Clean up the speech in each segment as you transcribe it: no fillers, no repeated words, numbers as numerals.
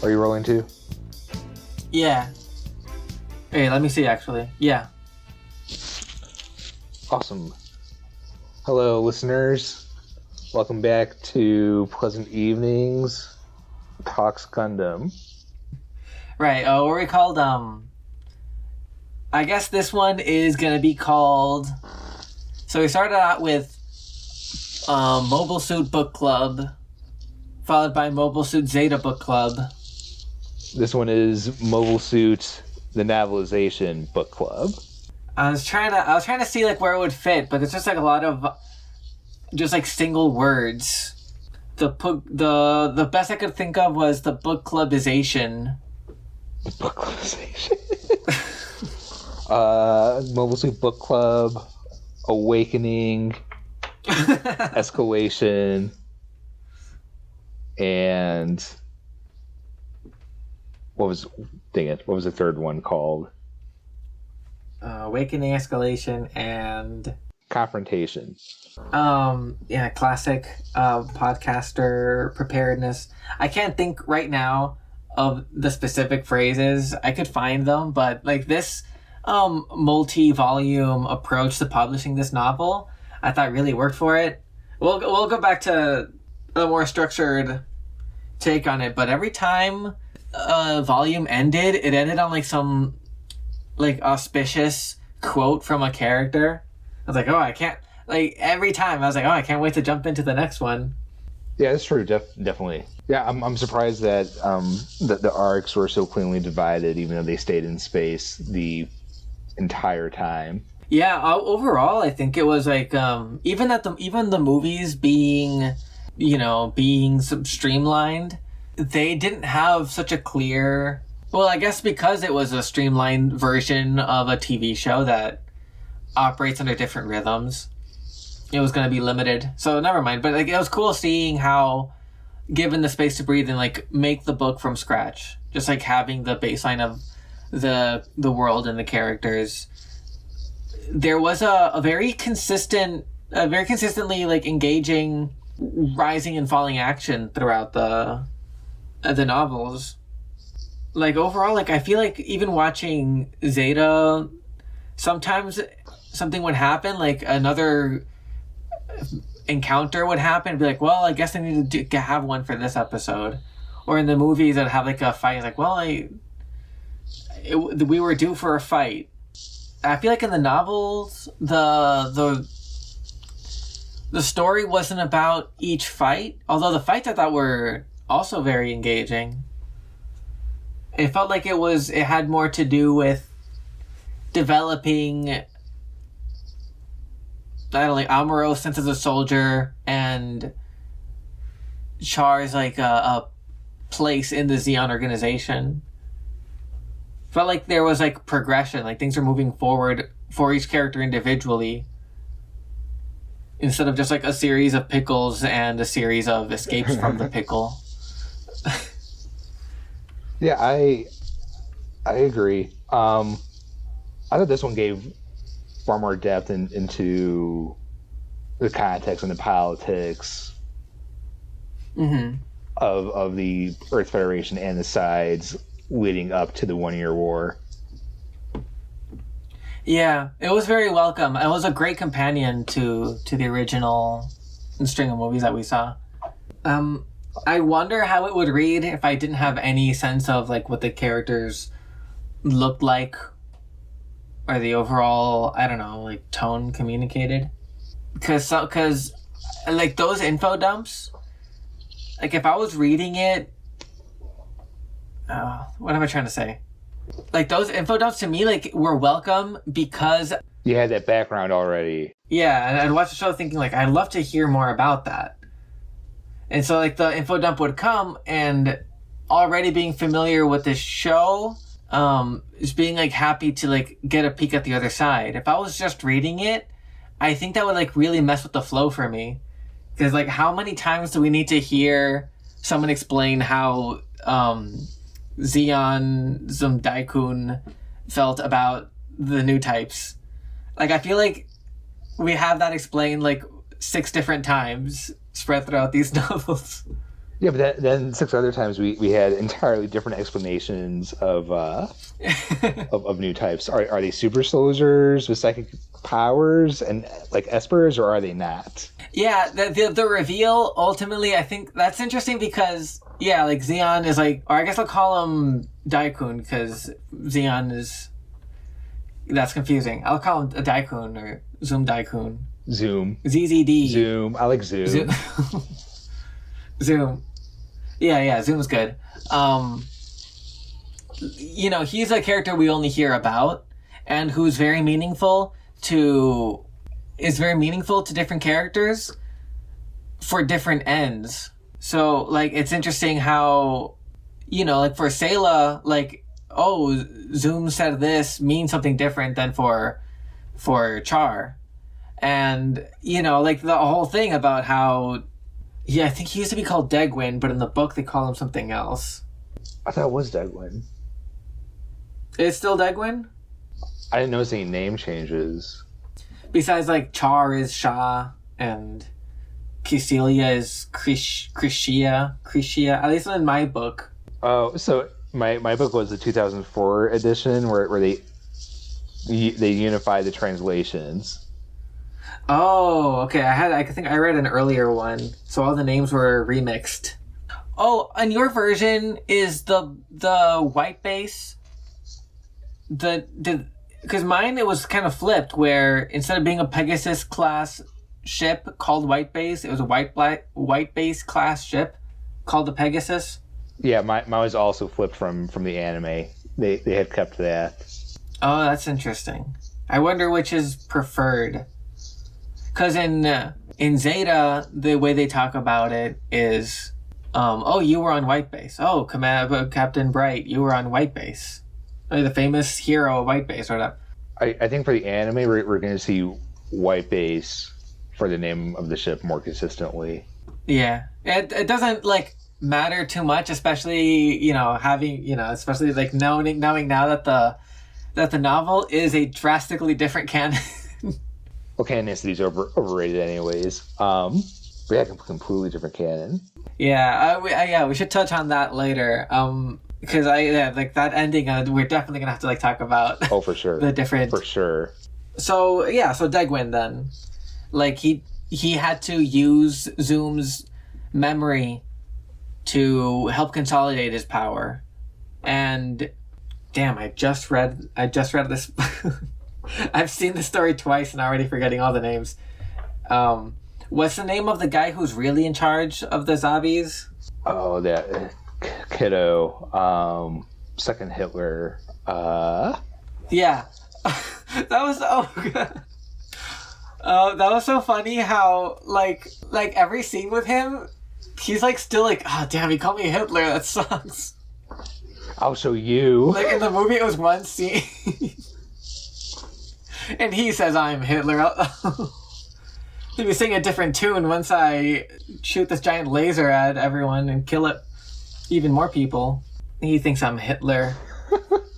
Are you rolling too? Yeah. Hey, let me see, actually. Yeah. Awesome. Hello, listeners. Welcome back to Pleasant Evenings Talks Gundam. Right, what were we called? I guess this one is gonna be called... So we started out with Mobile Suit Book Club, followed by Mobile Suit Zeta Book Club. This one is Mobile Suit, the Novelization Book Club. I was trying to see like where it would fit, but it's just like a lot of just like single words. The best I could think of was the book clubization. The book clubization. Mobile Suit Book Club, Awakening, Escalation, and what was the third one called? Awakening, Escalation, and Confrontation. Yeah, classic podcaster preparedness. I can't think right now of the specific phrases. I could find them, but like this multi-volume approach to publishing this novel, I thought really worked for it. We'll go back to a more structured take on it, but every time a volume ended, it ended on like some like auspicious quote from a character. I was like, oh, I can't, like every time I was like, oh, I can't wait to jump into the next one. Yeah, that's true. Definitely. Yeah, I'm surprised that the arcs were so cleanly divided, even though they stayed in space the entire time. Yeah, overall, I think it was like even the movies being streamlined, they didn't have such a clear. Well, I guess because it was a streamlined version of a TV show that operates under different rhythms, it was going to be limited. So never mind. But like, it was cool seeing how, given the space to breathe and like make the book from scratch, just like having the baseline of the world and the characters. There was a very consistently like engaging rising and falling action throughout the novels. Like overall, like I feel like even watching Zeta, sometimes something would happen, like another encounter would happen, and be like, well, I guess I need to have one for this episode. Or in the movies, I'd have like a fight. It's like, well, we were due for a fight. I feel like in the novels, the story wasn't about each fight, although the fights I thought were also very engaging. It felt like it had more to do with developing, I don't know, like Amuro's sense as a soldier and Char's like a place in the Zeon organization. Felt like there was like progression, like things are moving forward for each character individually, instead of just like a series of pickles and a series of escapes from the pickle. Yeah, I agree. I thought this one gave far more depth into the context and the politics of the Earth Federation and the sides leading up to the 1 year war. Yeah, it was very welcome. It was a great companion to the original string of movies that we saw. I wonder how it would read if I didn't have any sense of like what the characters looked like, or the overall, I don't know, like tone communicated. Because like those info dumps, like if I was reading it, what am I trying to say? Like those info dumps to me like were welcome because you had that background already. Yeah, and I'd watch the show thinking like I'd love to hear more about that. And so like the info dump would come, and already being familiar with the show, just being like happy to like get a peek at the other side. If I was just reading it, I think that would like really mess with the flow for me. Because like how many times do we need to hear someone explain how Zeon Daikun felt about the newtypes? Like I feel like we have that explained like 6 different times spread throughout these novels. Yeah, but then 6 other times we had entirely different explanations of new types. Are they super soldiers with psychic powers and like espers, or are they not? Yeah, the reveal ultimately, I think that's interesting because yeah, like Zeon is like, or I guess I'll call him Daikun because Zeon is, that's confusing. I'll call him a Daikun or Zoom Daikun. Zoom. ZZD. Zoom. I like Zoom. Zoom. Yeah, Zoom's good. He's a character we only hear about and who's very meaningful to different characters for different ends. So, like, it's interesting how, like for Sayla, like, oh, Zoom said this means something different than for Char. And, like the whole thing about how, yeah, I think he used to be called Degwin, but in the book they call him something else. I thought it was Degwin. It's still Degwin? I didn't notice any name changes. Besides, like, Char is Shah, and Kystelia is Krishia, at least in my book. Oh, so my book was the 2004 edition where they unified the translations. Oh, okay. I think I read an earlier one, so all the names were remixed. Oh, and your version is the white base. Because mine, it was kind of flipped, where instead of being a Pegasus class ship called White Base, it was a White Base class ship called the Pegasus. Yeah, mine was also flipped from the anime. They had kept that. Oh, that's interesting. I wonder which is preferred. Because in Zeta, the way they talk about it is, oh, you were on White Base. Oh, Captain Bright, you were on White Base. The famous hero of White Base, or whatever. I think for the anime, we're going to see White Base for the name of the ship more consistently. Yeah, it doesn't like matter too much, especially especially like knowing now that the novel is a drastically different canon. Well, canonicity's overrated anyways. But yeah, completely different canon. Yeah, we should touch on that later. Because like that ending, we're definitely gonna have to like talk about. Oh, for sure. The different. For sure. So Degwin then, like he had to use Zoom's memory to help consolidate his power, and damn, I just read this. I've seen the story twice and already forgetting all the names. What's the name of the guy who's really in charge of the Zabis? Oh, that Kiddo. Second Hitler. Yeah. That was that was so funny how like every scene with him, he's like still like, oh damn, he called me Hitler, that sucks. I'll show you. Like in the movie it was one scene. And he says, I'm Hitler. He'll be singing a different tune once I shoot this giant laser at everyone and kill it. Even more people. He thinks I'm Hitler.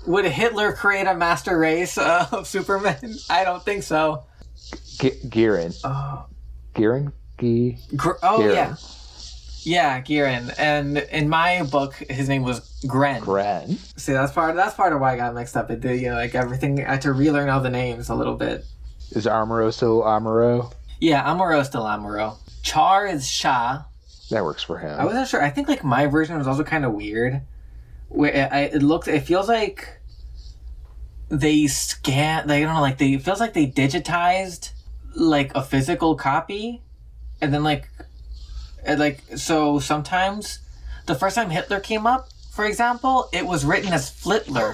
Would Hitler create a master race of Supermen? I don't think so. Giran. Giran? Giran. Yeah. Yeah, Giran. And in my book, his name was Gren. Gren. See, that's part of why I got mixed up. It did, like everything. I had to relearn all the names a little bit. Is Amuro still Amuro? Yeah, Amuro is still Amuro. Char is Shah. That works for him. I wasn't sure. I think like my version was also kind of weird. Where it feels like they it feels like they digitized like a physical copy, and then so sometimes the first time Hitler came up, for example, it was written as Flitler.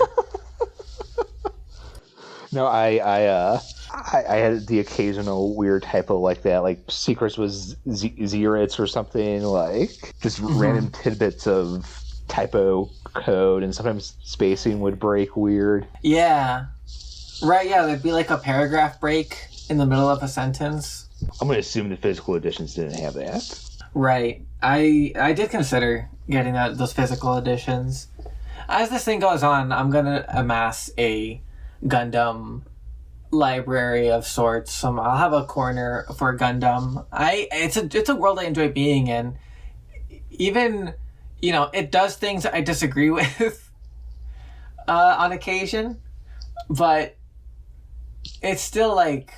No, I had the occasional weird typo like that, like Secrets was Zeritz or something, like just random tidbits of typo code, and sometimes spacing would break weird. Yeah. Right, yeah, there'd be like a paragraph break in the middle of a sentence. I'm going to assume the physical editions didn't have that. Right. I did consider getting those physical editions. As this thing goes on, I'm going to amass a Gundam library of sorts. I'll have a corner for Gundam. It's a world I enjoy being in. even, it does things I disagree with on occasion, but it's still like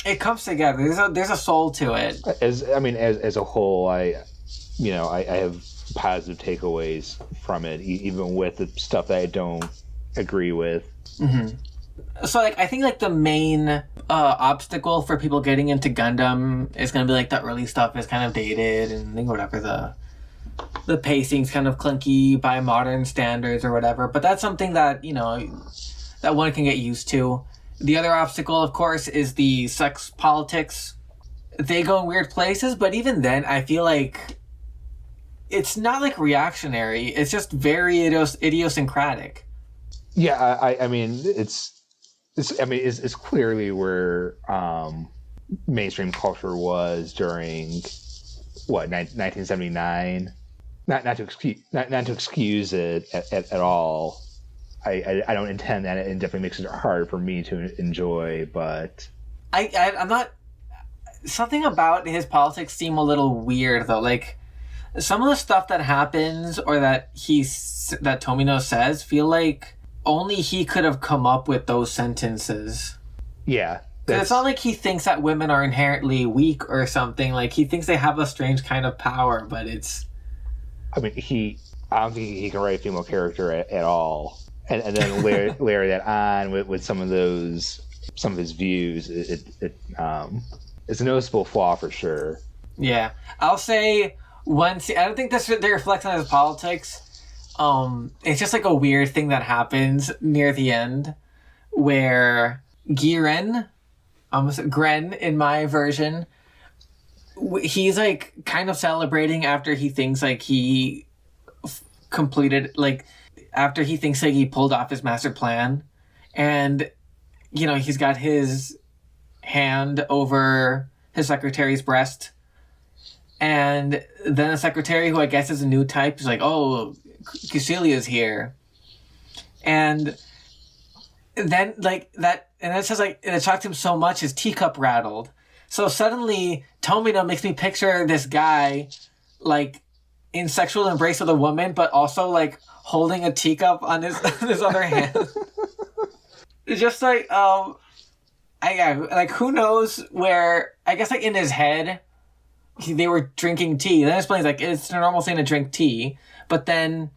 it comes together. There's a soul to it. As a whole, I have positive takeaways from it, even with the stuff that I don't agree with. Mm-hmm. So, like, I think, like, the main obstacle for people getting into Gundam is going to be, like, the early stuff is kind of dated and whatever, the pacing's kind of clunky by modern standards or whatever. But that's something that, that one can get used to. The other obstacle, of course, is the sex politics. They go in weird places, but even then, I feel like it's not, like, reactionary. It's just very idiosyncratic. Yeah, I mean, it's clearly where mainstream culture was during 1979. Not to excuse it at all. I don't intend that. It definitely makes it hard for me to enjoy. But I'm not. Something about his politics seem a little weird though. Like some of the stuff that happens or that Tomino says feel like only he could have come up with those sentences. Yeah. It's not like he thinks that women are inherently weak or something. Like, he thinks they have a strange kind of power, but it's... I mean, I don't think he can write a female character at all. And then layer that on with some of his views. It's a noticeable flaw for sure. Yeah. I'll say I don't think they reflect on his politics. It's just like a weird thing that happens near the end where Gren in my version, he's like kind of celebrating after he thinks like he completed, like after he thinks like he pulled off his master plan, and he's got his hand over his secretary's breast, and then the secretary, who I guess is a new type, is like, oh, Cecilia's here. And then like that, and it says like, and it shocked him so much his teacup rattled. So suddenly Tomino makes me picture this guy like in sexual embrace with a woman, but also like holding a teacup on his other hand. It's just like like who knows where, I guess like in his head they were drinking tea. Then it explains like it's a normal thing to drink tea. But then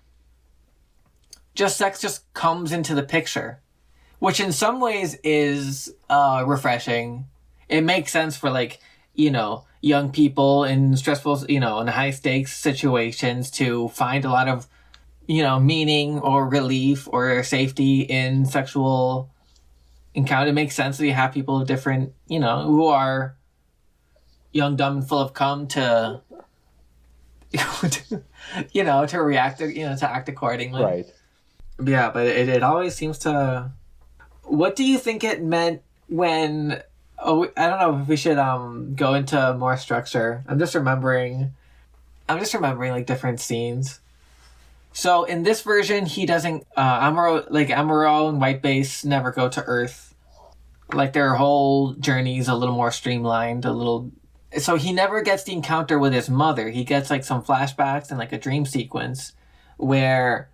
sex just comes into the picture, which in some ways is refreshing. It makes sense for like, young people in stressful, in high stakes situations to find a lot of, meaning or relief or safety in sexual encounter. It makes sense that you have people of different, who are young, dumb, and full of cum to to react, to act accordingly. Right. Yeah, but it always seems to... What do you think it meant when... Oh, I don't know if we should go into more structure. I'm just remembering like different scenes. So in this version, he doesn't... Amuro and White Base never go to Earth. Like their whole journey's a little more streamlined, so he never gets the encounter with his mother. He gets like some flashbacks and like a dream sequence where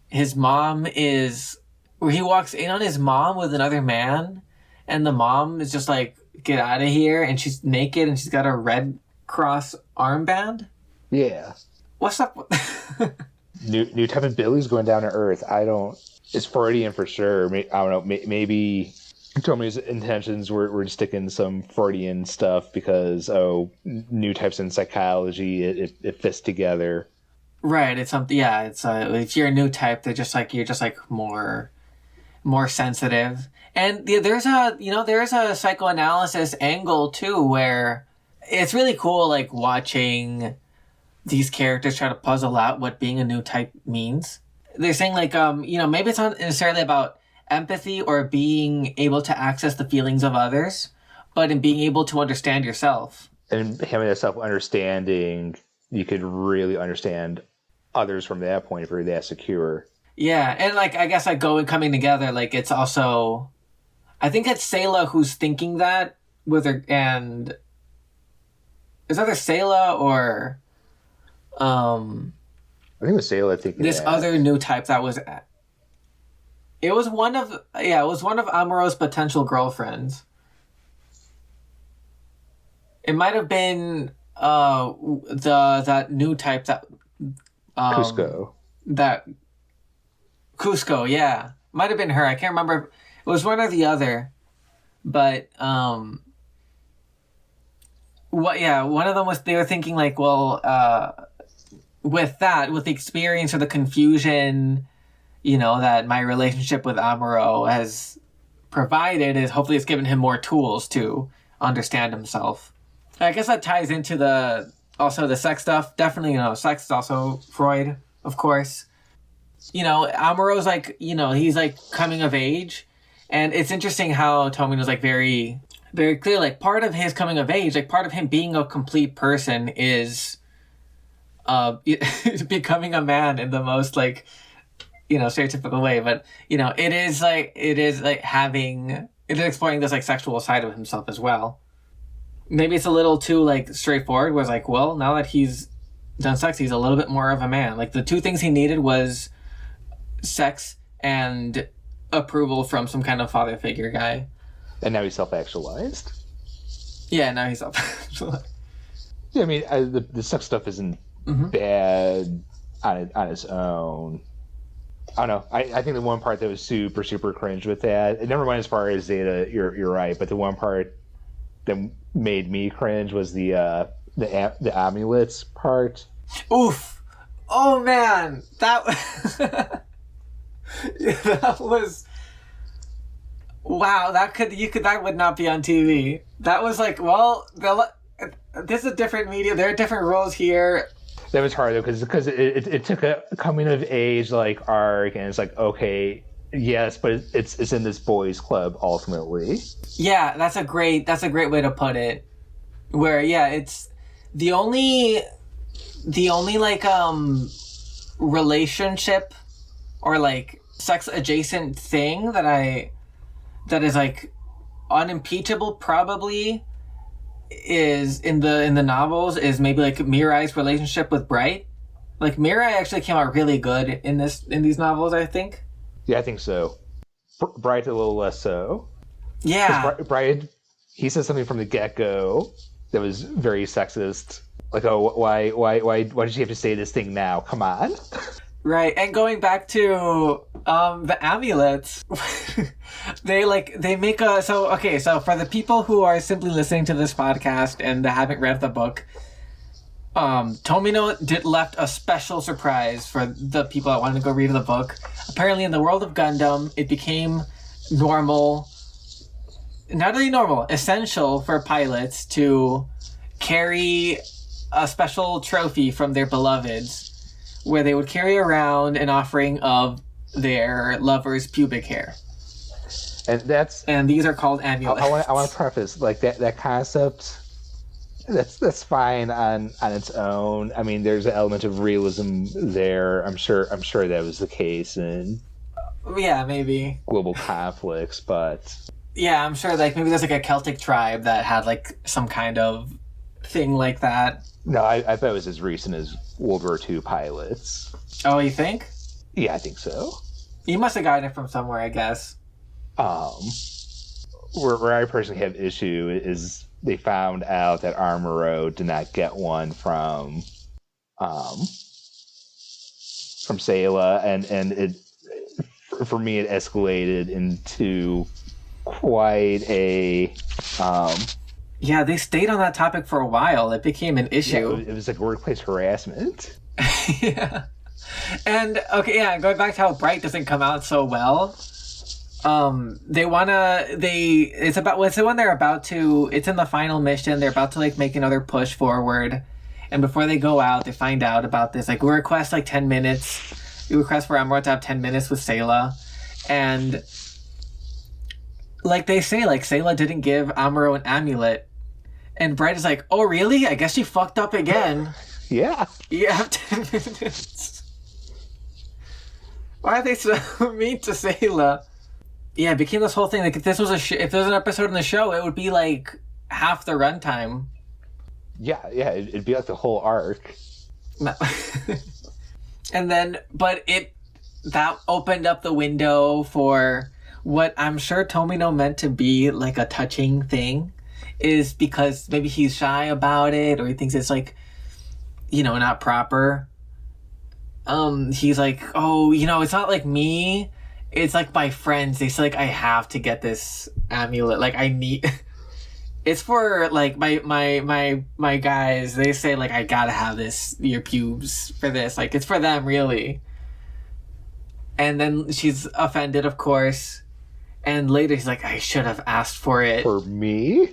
his mom where he walks in on his mom with another man, and the mom is just like, get out of here, and she's naked and she's got a Red Cross armband. Yeah. What's up? New type of Billy's going down to Earth. It's Freudian for sure. I don't know. Maybe Tomio's intentions were to stick in some Freudian stuff because new types in psychology, it fits together. Right. It's something. Yeah. It's if you're a new type, you're just like more sensitive. And there's a psychoanalysis angle too, where it's really cool, like watching these characters try to puzzle out what being a new type means. They're saying like, maybe it's not necessarily about empathy or being able to access the feelings of others, but in being able to understand yourself. And having a self-understanding, you could really understand others from that point if you're that secure. Yeah, and like I guess like coming together, like it's also, I think it's Sayla who's thinking that with her, and it's either Sayla I think it was Sayla thinking this that. other new type that was. It was one of Amuro's potential girlfriends. It might have been that new type that Cusco. That Cusco, yeah. Might have been her. I can't remember. It was one or the other. But one of them was, they were thinking like, well, with the experience or the confusion, that my relationship with Amuro has provided, is hopefully it's given him more tools to understand himself. I guess that ties into the sex stuff. Definitely, sex is also Freud, of course. Amuro's like, he's like coming of age. And it's interesting how Tomino's like very, very clear, like part of his coming of age, like part of him being a complete person is becoming a man in the most like, stereotypical way. But, it is exploring this like sexual side of himself as well. Maybe it's a little too like straightforward, where it's like, well, now that he's done sex, he's a little bit more of a man. Like the two things he needed was sex and approval from some kind of father figure guy. And now he's self-actualized. Yeah, now he's self-actualized. Yeah, I mean, the sex stuff isn't bad on its own. I don't know. I think the one part that was super, super cringe with that, and never mind as far as Zeta, you're right, but the one part that made me cringe was the amulets part. Oof! Oh man, that that was wow. That would not be on TV. That was like, well, this is a different media. There are different rules here. That was hard though, because it took a coming of age like arc, and it's like, okay, yes, but it's in this boys' club ultimately. Yeah, that's a great way to put it. Where it's the only like relationship or like sex adjacent thing that is like unimpeachable probably is in the novels is maybe like Mirai's relationship with Bright. Like Mirai actually came out really good in these novels, I think. Yeah, I think so. Bright a little less so. Yeah. Bright, he said something from the get-go that was very sexist. Like, oh, why did she have to say this thing now? Come on. Right, and going back to the amulets, they make so for the people who are simply listening to this podcast and haven't read the book, Tomino left a special surprise for the people that wanted to go read the book. Apparently, in the world of Gundam, it became normal, not only normal, essential for pilots to carry a special trophy from their beloveds, where they would carry around an offering of their lover's pubic hair. And these are called amulets. I want to preface like that concept. That's fine on its own. I mean, there's an element of realism there. I'm sure that was the case in maybe global conflicts, but yeah, I'm sure like maybe there's like a Celtic tribe that had like some kind of thing like that. No, I thought it was as recent as World War II pilots. Oh, you think? Yeah, I think so. You must have gotten it from somewhere, I guess. Where I personally have issue is they found out that Amuro did not get one from Sayla, and it for me it escalated into quite a yeah, they stayed on that topic for a while. It became an issue. Yeah, it was like workplace harassment. Yeah. And going back to how Bright doesn't come out so well. It's when they're about to, it's in the final mission, they're about to like make another push forward, and before they go out, they find out about this, like we request like 10 minutes, we request for Amuro to have 10 minutes with Sayla, and like they say, like Sayla didn't give Amuro an amulet, and Bright is like, oh really? I guess she fucked up again. Yeah. You have 10 minutes. Why are they so mean to Sayla? Yeah, it became this whole thing. Like, if this was if there was an episode in the show, it would be like half the runtime. Yeah, it'd be like the whole arc. No. And then, but that opened up the window for what I'm sure Tomino meant to be like a touching thing, is because maybe he's shy about it or he thinks it's like, not proper. He's like, oh, it's not like me. It's like my friends. They say like I have to get this amulet. Like I need. It's for like my guys. They say like I gotta have this your pubes for this. Like it's for them really. And then she's offended, of course. And later he's like, I should have asked for it. For me?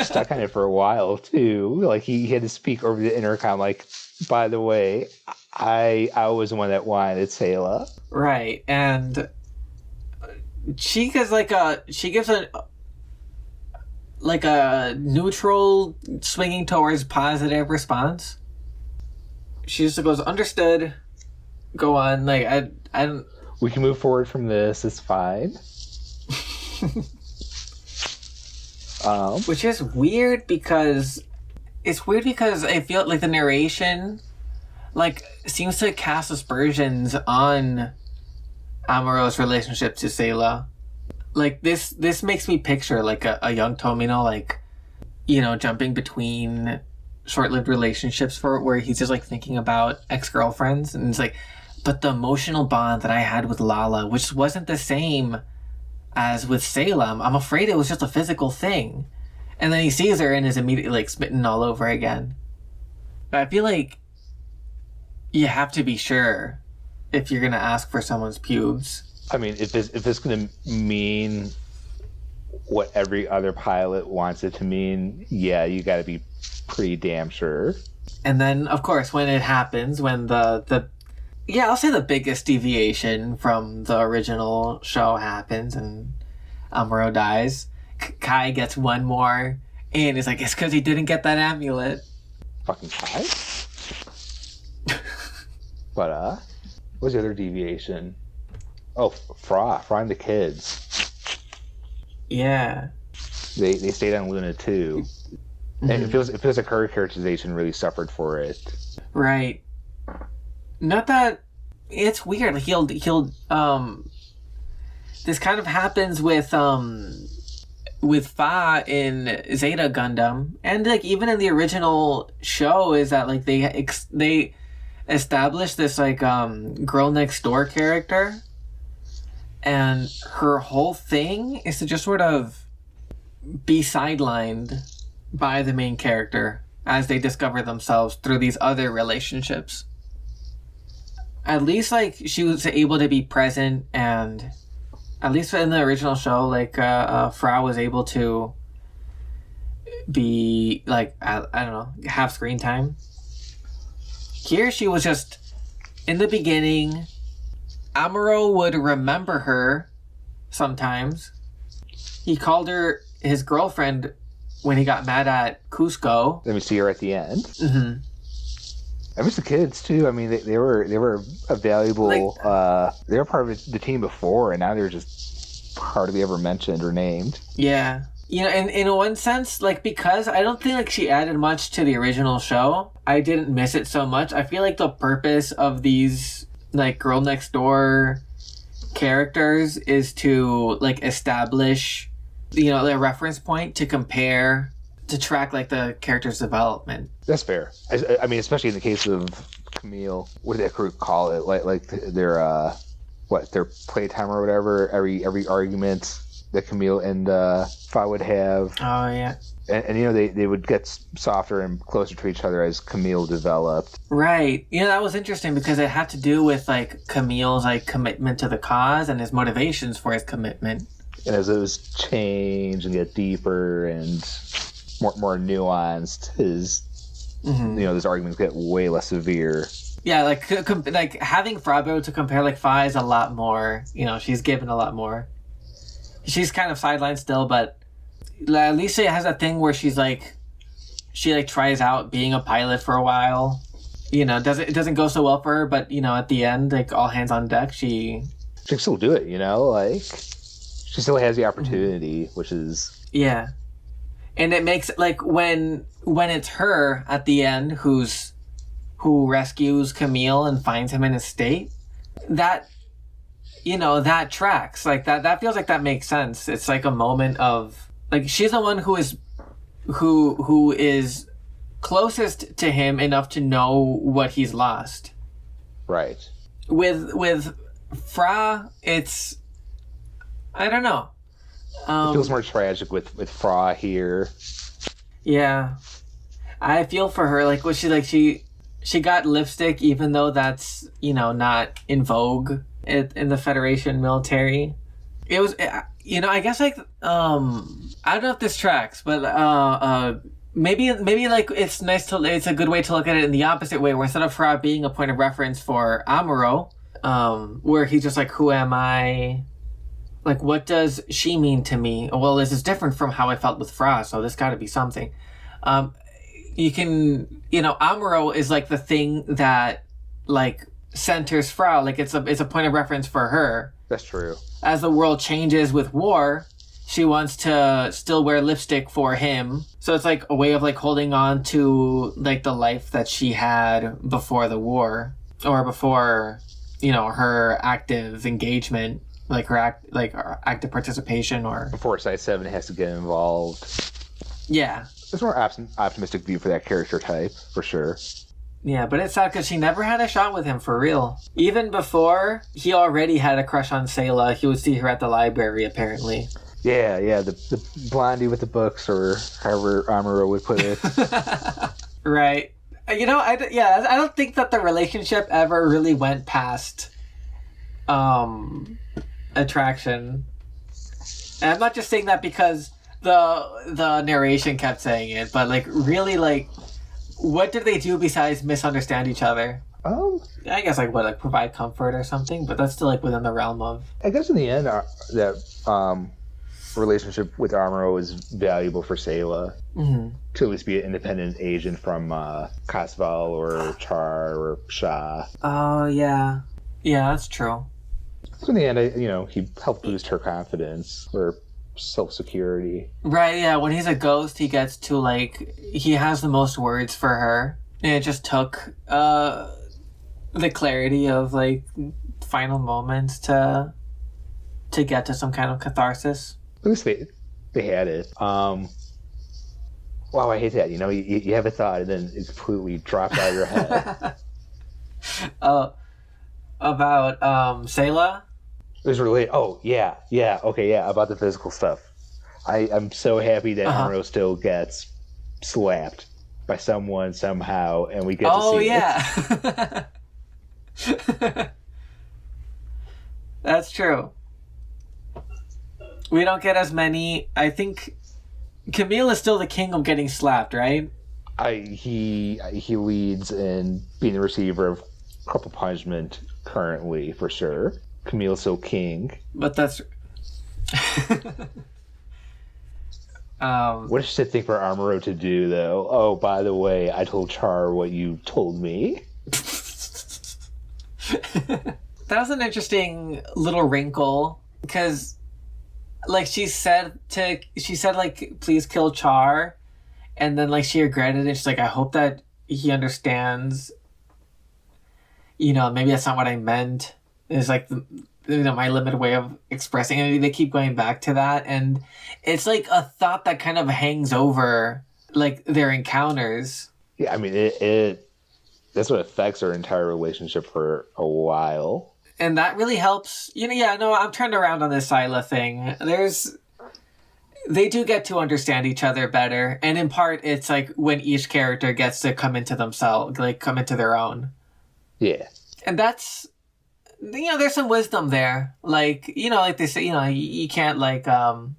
Stuck on it for a while too. Like he had to speak over the intercom. Like, by the way, I was the one that wanted Sayla. Right, and she gives a neutral swinging towards positive response. She just goes, understood. Go on. Like I don't. We can move forward from this. It's fine. Which is weird because I feel like the narration like seems to cast aspersions on Amuro's relationship to Sayla. Like this makes me picture like a young Tomino, like, jumping between short-lived relationships where he's just like thinking about ex-girlfriends, and it's like, but the emotional bond that I had with Lala, which wasn't the same as with Salem, I'm afraid it was just a physical thing. And then he sees her and is immediately like smitten all over again. But I feel like you have to be sure if you're gonna ask for someone's pubes. I mean, if it's gonna mean what every other pilot wants it to mean, yeah, you got to be pretty damn sure. And then, of course, when it happens, when I'll say the biggest deviation from the original show happens and Amuro dies, Kai gets one more, and it's like, it's because he didn't get that amulet. Fucking Kai? But, what's the other deviation? Oh, Fra and the kids. Yeah. They stayed on Luna too. Mm-hmm. And it feels like her characterization really suffered for it. Right. Not that it's weird. He'll this kind of happens with Fa in Zeta Gundam, and like even in the original show, is that like they establish this like girl next door character, and her whole thing is to just sort of be sidelined by the main character as they discover themselves through these other relationships. At least, like, she was able to be present, and at least in the original show, like, Fra was able to be, like, I don't know, have screen time. Here, she was just, in the beginning, Amuro would remember her sometimes. He called her his girlfriend when he got mad at Cusco. Let me see her at the end. Mm-hmm. I miss the kids too. I mean, they were a valuable. They were part of the team before, and now they're just hardly ever mentioned or named. Yeah, in one sense, like, because I don't think like she added much to the original show, I didn't miss it so much. I feel like the purpose of these like girl next door characters is to like establish, a reference point to compare, to track like the character's development. That's fair. I mean, especially in the case of Camille, what did that group call it? Like their playtime or whatever. Every argument that Camille and Fa would have. Oh yeah. And they would get softer and closer to each other as Camille developed. Right. That was interesting because it had to do with like Camille's like commitment to the cause and his motivations for his commitment. And as those change and get deeper and more nuanced, his those arguments get way less severe. Yeah, like having Frabo to compare like Fa is a lot more. She's given a lot more. She's kind of sidelined still, but at least she has that thing where she tries out being a pilot for a while. It doesn't go so well for her, but at the end, like all hands on deck, she can still do it. Like she still has the opportunity, which is and it makes like when it's her at the end who who rescues Camille and finds him in his state, that, that tracks. Like, that feels like that makes sense. It's like a moment of, like, she's the one who is closest to him enough to know what he's lost. Right. With Fra, it's, I don't know. It feels more tragic with Fra here. Yeah. I feel for her. Like, was she got lipstick, even though that's, not in vogue in the Federation military. It was, I guess, like, I don't know if this tracks, but maybe like it's a good way to look at it in the opposite way, where instead of Fra being a point of reference for Amuro, where he's just like, who am I? Like, what does she mean to me? Well, this is different from how I felt with Fra, so this got to be something. You can, Amuro is like the thing that, like, centers Fra. Like, it's a point of reference for her. That's true. As the world changes with war, she wants to still wear lipstick for him. So it's like a way of, like, holding on to, like, the life that she had before the war, or before, her active engagement, like her active participation, or before Side 7 has to get involved. Yeah. There's more optimistic view for that character type, for sure. Yeah, but it's sad because she never had a shot with him for real. Even before, he already had a crush on Sayla. He would see her at the library, apparently. Yeah, the blondie with the books, or however Amuro would put it. Right. I don't think that the relationship ever really went past attraction. And I'm not just saying that because the narration kept saying it, but, like, really, like, what did they do besides misunderstand each other? I guess, like, what, like, provide comfort or something, but that's still, like, within the realm of... I guess in the end, that relationship with Amuro was valuable for Sayla. Mm-hmm. To at least be an independent agent from Kasval or Char or Shah. Oh, yeah. Yeah, that's true. So in the end, he helped boost her confidence or self-security. Right, yeah. When he's a ghost, he gets to, like, he has the most words for her. And it just took the clarity of, like, final moments to get to some kind of catharsis. At least they had it. Wow, I hate that. You have a thought and then it completely drops out of your head. About Sayla? It was really... Oh, yeah, okay, yeah, about the physical stuff. I'm so happy that Amuro still gets slapped by someone somehow, and we get to see it. Oh, yeah. That's true. We don't get as many... I think Camille is still the king of getting slapped, right? He leads in being the receiver of corporal punishment currently, for sure. Camille's so king. But that's... what a shit thing for Amuro to do, though. Oh, by the way, I told Char what you told me. That was an interesting little wrinkle, because, like, she said, like, please kill Char, and then, like, she regretted it. She's like, I hope that he understands, maybe that's not what I meant. It's like, my limited way of expressing it. They keep going back to that, and it's like a thought that kind of hangs over, like, their encounters. Yeah, I mean, it that's what affects our entire relationship for a while. And that really helps. I'm turned around on this Sayla thing. They do get to understand each other better, and in part, it's like when each character gets to come into themselves, like, come into their own. Yeah. And that's... there's some wisdom there. Like, like they say, you can't, like, I'm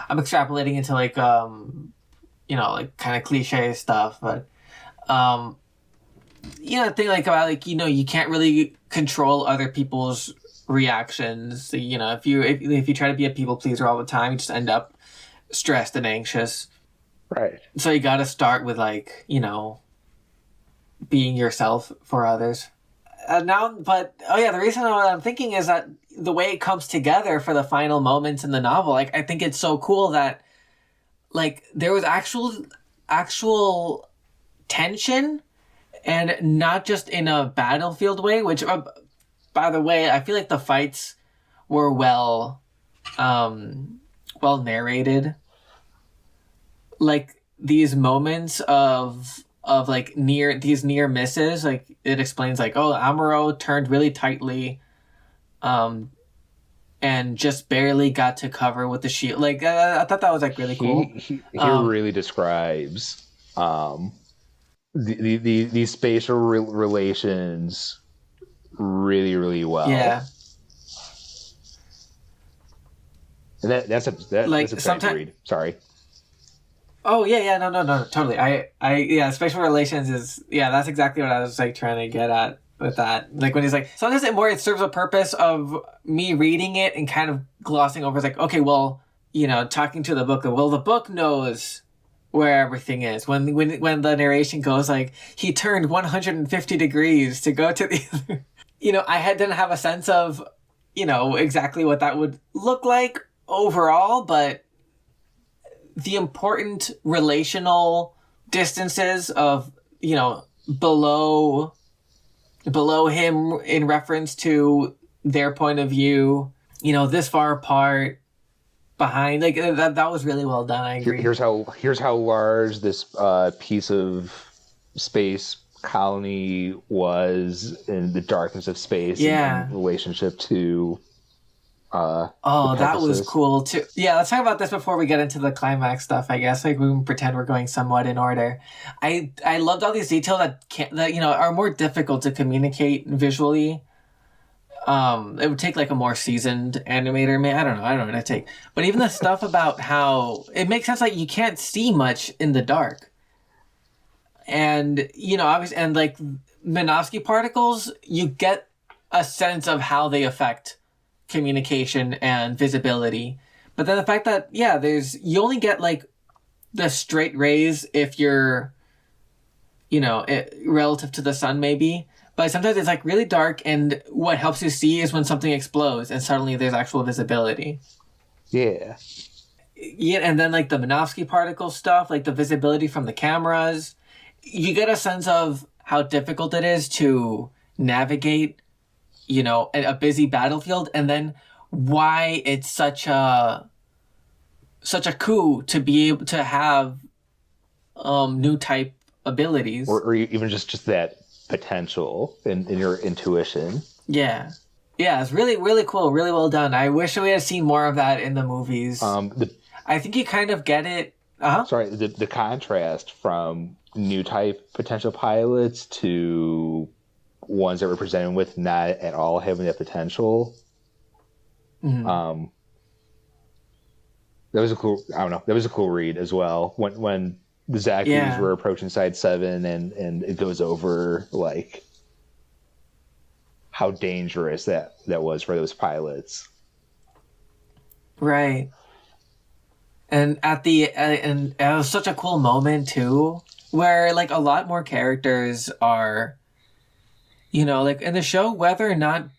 extrapolating into, like, like, kind of cliche stuff, but, thing, like, about, like, you can't really control other people's reactions. If you try to be a people pleaser all the time, you just end up stressed and anxious. Right. So you gotta start with, like, being yourself for others. The reason I'm thinking is that the way it comes together for the final moments in the novel, like, I think it's so cool that, like, there was actual tension And not just in a battlefield way, which, by the way, I feel like the fights were well narrated. Like these moments of like near misses, like it explains like, oh, Amuro turned really tightly, and just barely got to cover with the shield. Like I thought that was like really cool. He really describes the spatial relations really, really well. Yeah. And that's a sometimes read. Sorry. Oh yeah, no, totally. Yeah, spatial relations is, yeah, that's exactly what I was like trying to get at with that. Like when he's like, sometimes it serves a purpose of me reading it and kind of glossing over. It's like, okay, well, talking to the book. Well, the book knows where everything is. When the narration goes like, he turned 150 degrees to go to the other. I didn't have a sense of, exactly what that would look like overall, but the important relational distances of, below him in reference to their point of view, this far apart, behind, like that was really well done. I agree. Here's how large this piece of space colony was in the darkness of space. Yeah. In relationship to that was cool too. Yeah, let's talk about this before we get into the climax stuff. I guess like we can pretend we're going somewhat in order. I loved all these details that are more difficult to communicate visually. It would take like a more seasoned animator. I don't know what it'd take. But even the stuff about how it makes sense, like you can't see much in the dark, and obviously, and like Minovsky particles, you get a sense of how they affect communication and visibility. But then the fact that you only get like the straight rays if you're relative to the sun maybe, but sometimes it's like really dark, and what helps you see is when something explodes and suddenly there's actual visibility. Yeah, and then like the Minovsky particle stuff, like the visibility from the cameras, you get a sense of how difficult it is to navigate a busy battlefield, and then why it's such a coup to be able to have new type abilities, or even just that potential in your intuition. Yeah, it's really, really cool, really well done. I wish we had seen more of that in the movies. I think you kind of get it. Sorry, the contrast from new type potential pilots to ones that were presented with not at all having that potential. Mm-hmm. That was a cool. I don't know. That was a cool read as well. When the Zaku's were approaching Side 7, and it goes over like how dangerous that was for those pilots. Right. And and it was such a cool moment too, where like a lot more characters are. Like in the show, whether or not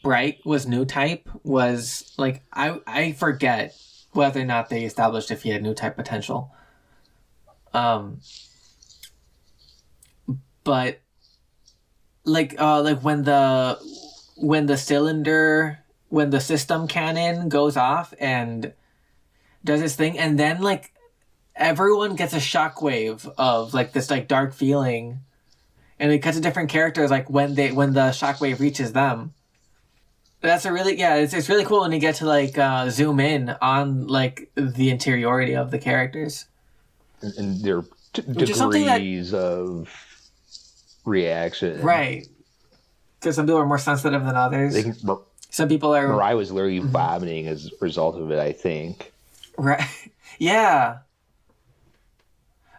Bright was new type was like, I forget whether or not they established if he had new type potential. But like when the system cannon goes off and does its thing, and then like everyone gets a shockwave of like this like dark feeling. And it cuts to different characters, like when the shockwave reaches them. That's a really it's really cool when you get to like zoom in on like the interiority of the characters and their degrees of reaction. Right, because some people are more sensitive than others. Some people are. Mariah was literally vomiting as a result of it, I think. Right. Yeah.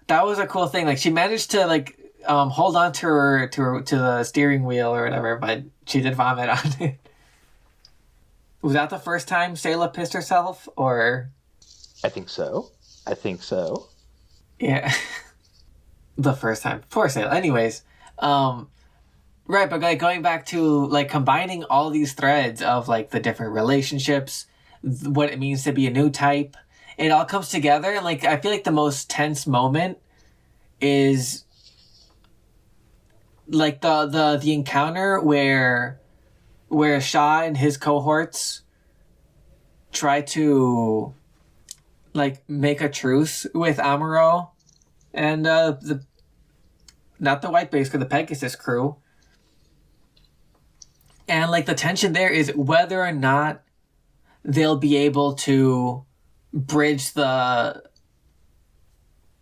That was a cool thing. Like she managed to like. Hold on to the steering wheel or whatever, but she did vomit on it. Was that the first time Sayla pissed herself, or? I think so. Yeah. The first time. Poor Sayla. Anyways, right, but like going back to like combining all these threads of like the different relationships, what it means to be a new type, it all comes together, and like I feel like the most tense moment is like the encounter where Shaw and his cohorts try to like make a truce with Amuro and the not the White Base, but the Pegasus crew. And like the tension there is whether or not they'll be able to bridge the,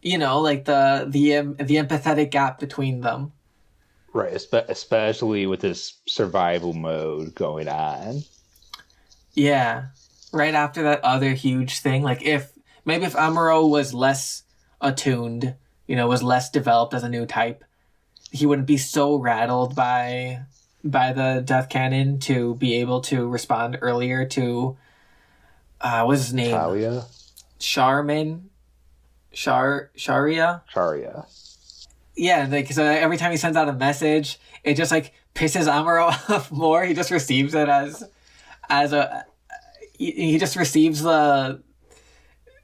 you know, like the empathetic gap between them. Right, especially with this survival mode going on. Yeah, right after that other huge thing, like if Amuro was less attuned, you know, was less developed as a new type, he wouldn't be so rattled by the death cannon to be able to respond earlier to what's his name? Talia? Sharia. Yeah, like so every time he sends out a message, it just like pisses Amuro off more. He just receives it as a he just receives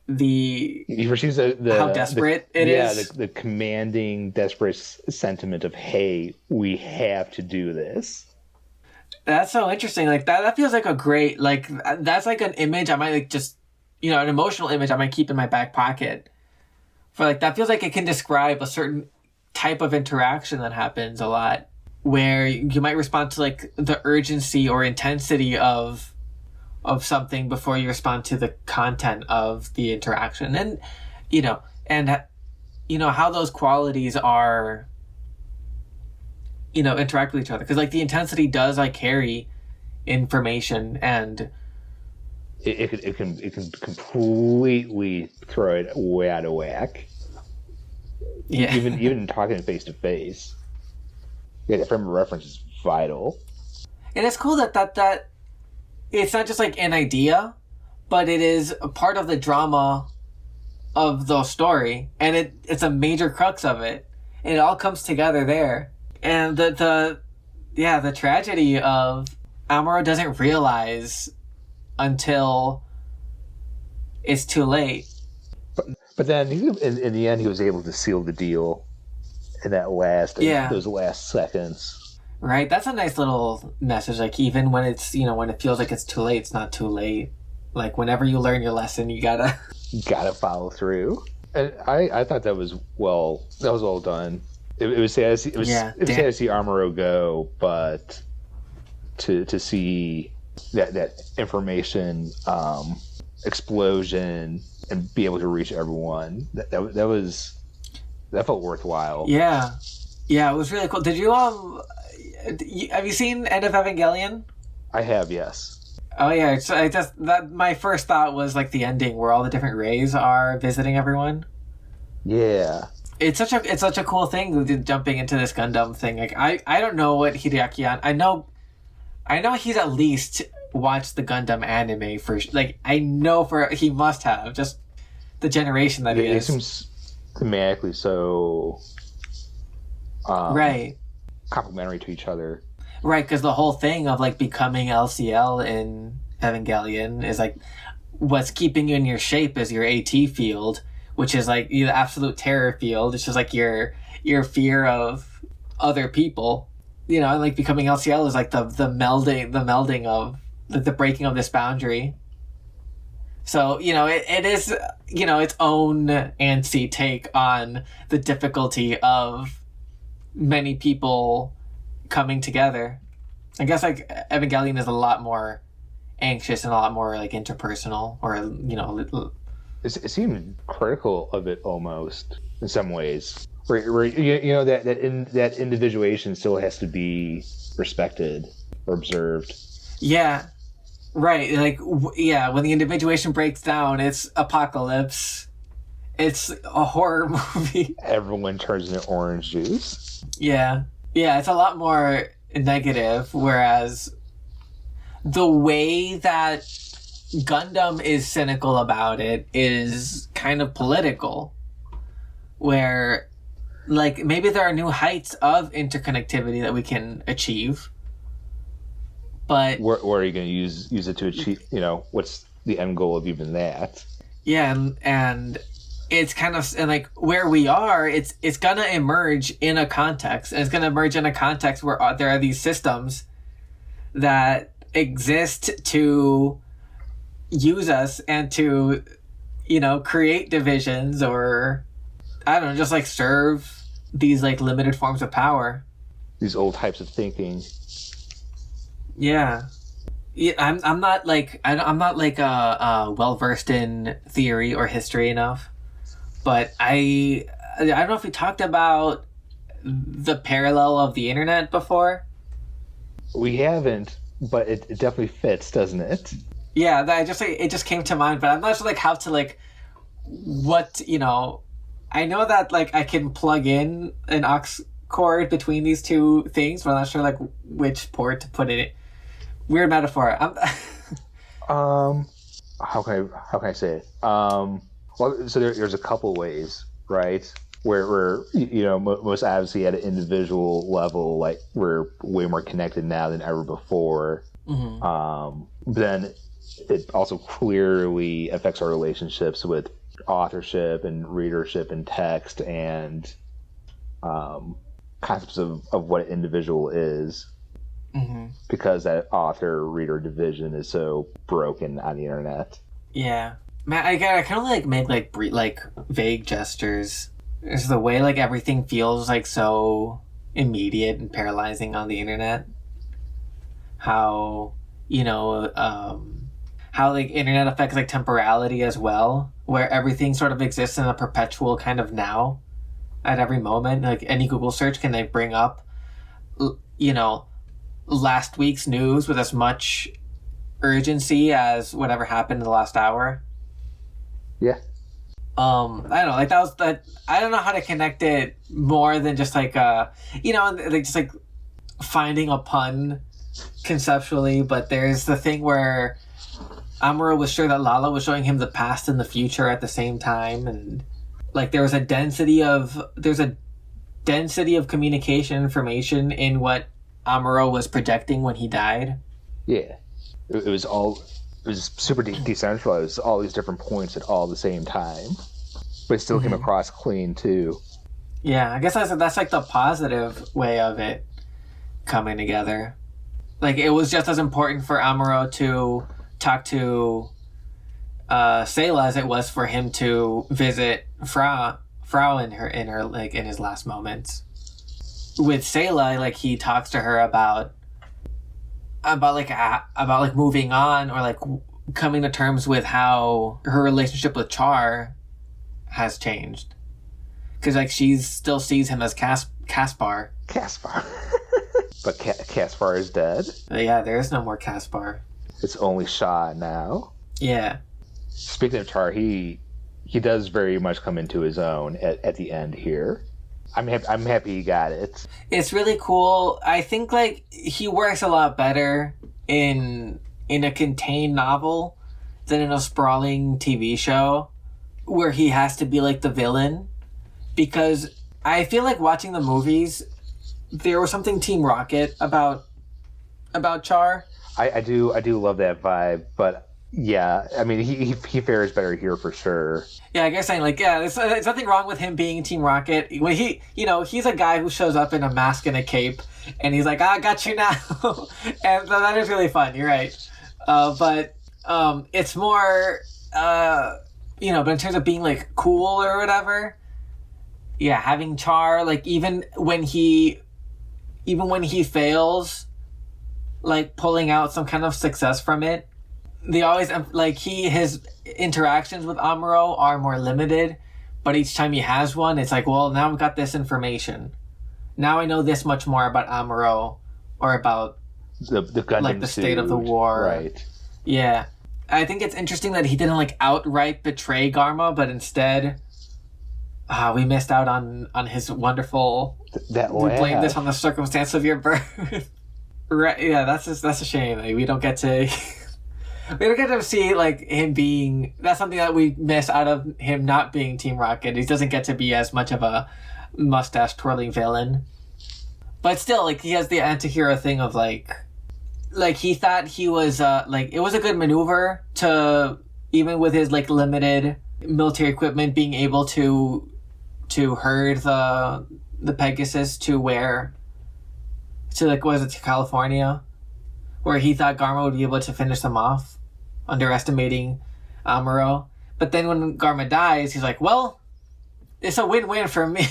he receives the how desperate it is. Yeah, the commanding, desperate sentiment of, hey, we have to do this. That's so interesting. Like that feels like a great, like that's like an image I might like just, you know, an emotional image I might keep in my back pocket. For like that feels like it can describe a certain type of interaction that happens a lot, where you might respond to like the urgency or intensity of something before you respond to the content of the interaction. And you know how those qualities are, you know, interact with each other, because like the intensity does like carry information, and it can completely throw it way out of whack. Yeah. even talking face to face. Yeah, the frame of reference is vital. And it's cool that it's not just like an idea, but it is a part of the drama of the story, and it's a major crux of it. And it all comes together there. And the tragedy of Amuro doesn't realize until it's too late. But then in the end, he was able to seal the deal in that those last seconds. Right, that's a nice little message. Like even when it's, you know, when it feels like it's too late, it's not too late. Like whenever you learn your lesson, you gotta follow through. And I thought that was well done. It was sad. It was sad to see Amuro go, but to see that information explosion and be able to reach everyone, that felt worthwhile. Yeah, it was really cool. Did you have you seen End of Evangelion? I have, yes. Oh yeah, so my first thought was like the ending where all the different rays are visiting everyone. Yeah. It's such a cool thing jumping into this Gundam thing. Like I don't know what Hideaki I know he's at least watched the Gundam anime for like I know he must have, just the generation that he is. It seems thematically so right, complementary to each other. Right, because the whole thing of like becoming LCL in Evangelion is like what's keeping you in your shape is your AT field, which is like the absolute terror field. It's just like your fear of other people, you know. And like becoming LCL is like the melding of the breaking of this boundary. So, you know, it is, you know, its own antsy take on the difficulty of many people coming together. I guess like Evangelion is a lot more anxious and a lot more like interpersonal, or, you know, it seemed critical of it almost in some ways. Where you know that individuation still has to be respected or observed. Yeah. Right, like, yeah, when the individuation breaks down, it's apocalypse. It's a horror movie. Everyone turns into orange juice. Yeah, it's a lot more negative, whereas the way that Gundam is cynical about it is kind of political, where, like, maybe there are new heights of interconnectivity that we can achieve, but where are you going to use it to achieve? You know, what's the end goal of even that? Yeah, and it's kind of, and like where we are, it's gonna emerge in a context, and it's gonna emerge in a context where there are these systems that exist to use us and to, create divisions, or I don't know, just like serve these like limited forms of power. These old types of thinking. Yeah. Yeah, I'm not like I'm not like well versed in theory or history enough, but I don't know if we talked about the parallel of the internet before. We haven't, but it definitely fits, doesn't it? Yeah, it just came to mind, but I'm not sure like how to like what I know that like I can plug in an aux cord between these two things, but I'm not sure like which port to put it in. Weird metaphor. How can I say it? Well, so there's a couple ways, right? Where most obviously at an individual level, like we're way more connected now than ever before. Mm-hmm. Then it also clearly affects our relationships with authorship and readership and text and concepts of what an individual is. Mm-hmm. Because that author-reader division is so broken on the internet. Yeah, man, I kind of like make like vague gestures. It's the way like everything feels like so immediate and paralyzing on the internet. How how like internet affects like temporality as well, where everything sort of exists in a perpetual kind of now, at every moment. Like any Google search can like bring up, last week's news with as much urgency as whatever happened in the last hour. Yeah. I don't know, like that I don't know how to connect it more than just like like just like finding a pun conceptually, but there's the thing where Amuro was sure that Lala was showing him the past and the future at the same time, and like there's a density of communication information in what Amuro was projecting when he died. Yeah, it was super decentralized, all these different points at all the same time, but it still came across clean too. Yeah, I guess that's like the positive way of it coming together. Like it was just as important for Amuro to talk to Sayla as it was for him to visit Frau in her like in his last moments. With Sayla, like he talks to her about moving on, or like coming to terms with how her relationship with Char has changed, because like she still sees him as Caspar. But Caspar is dead. Yeah, there is no more Caspar. It's only Shaw now. Yeah. Speaking of Char, he does very much come into his own at the end here. I'm happy he got it. It's really cool. I think like he works a lot better in a contained novel than in a sprawling TV show where he has to be like the villain, because I feel like watching the movies there was something Team Rocket about Char. I do love that vibe, but yeah, I mean he fares better here for sure. Yeah, I guess saying like there's nothing wrong with him being Team Rocket. When he's a guy who shows up in a mask and a cape, and he's like, I got you now, and that is really fun. You're right, but it's more but in terms of being like cool or whatever, yeah, having Char like even when he fails, like pulling out some kind of success from it. They always like his interactions with Amuro are more limited, but each time he has one, it's like, well, now I've got this information. Now I know this much more about Amuro, or about the Gundam like the state of the war. Right. Yeah, I think it's interesting that he didn't like outright betray Garma, but instead, we missed out on his wonderful. That we blame this on the circumstance of your birth. Right? Yeah, that's a shame. Like, we don't get to. We don't get to see like him being. That's something that we miss out of him not being Team Rocket. He doesn't get to be as much of a mustache twirling villain, but still, like he has the anti-hero thing of like he thought he was like it was a good maneuver to, even with his like limited military equipment being able to herd the Pegasus to where, to like, was it to California, where he thought Garma would be able to finish them off, underestimating Amuro. But then when Garma dies, he's like, well, it's a win-win for me.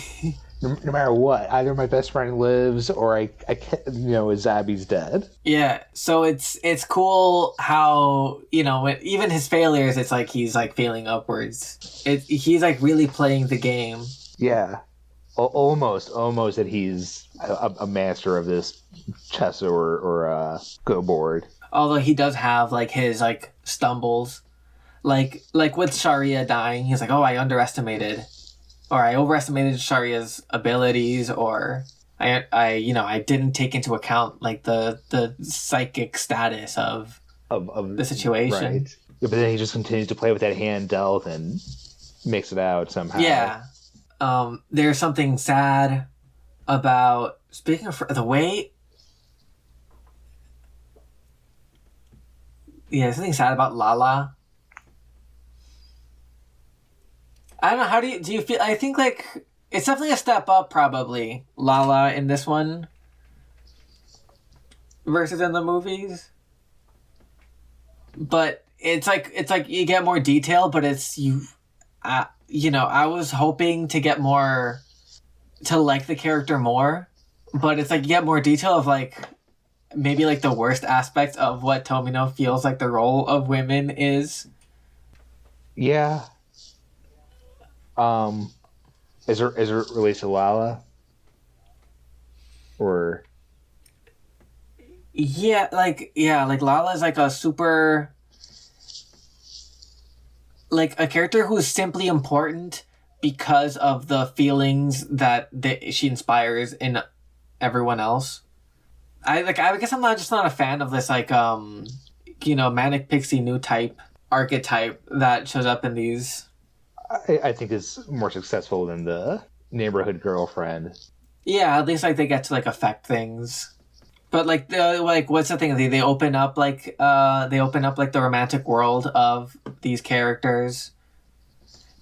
No matter what, either my best friend lives or I can't, Zabi's dead. Yeah, so it's cool how, even his failures, it's like he's like failing upwards. He's like really playing the game. Yeah, almost that he's a master of this chess or Go board. Although he does have like his like stumbles, like with Sharia dying, he's like, oh, I overestimated Sharia's abilities, or I didn't take into account like the psychic status of the situation. Right. Yeah, but then he just continues to play with that hand dealt and makes it out somehow. Yeah. There's something sad about, speaking of the way. Yeah, something sad about Lala. I don't know, how do you feel? I think like it's definitely a step up, probably, Lala in this one versus in the movies. But it's like you get more detail, but I was hoping to get more, to like the character more, but it's like you get more detail of like maybe like the worst aspects of what Tomino feels like the role of women is. Yeah. Is it relates to Lala? Or like Lala is like a super, like a character who is simply important because of the feelings that she inspires in everyone else. I guess I'm not a fan of this like manic pixie new type archetype that shows up in these. I think is more successful than the neighborhood girlfriend. Yeah, at least like they get to like affect things. But like what's the thing? They open up like the romantic world of these characters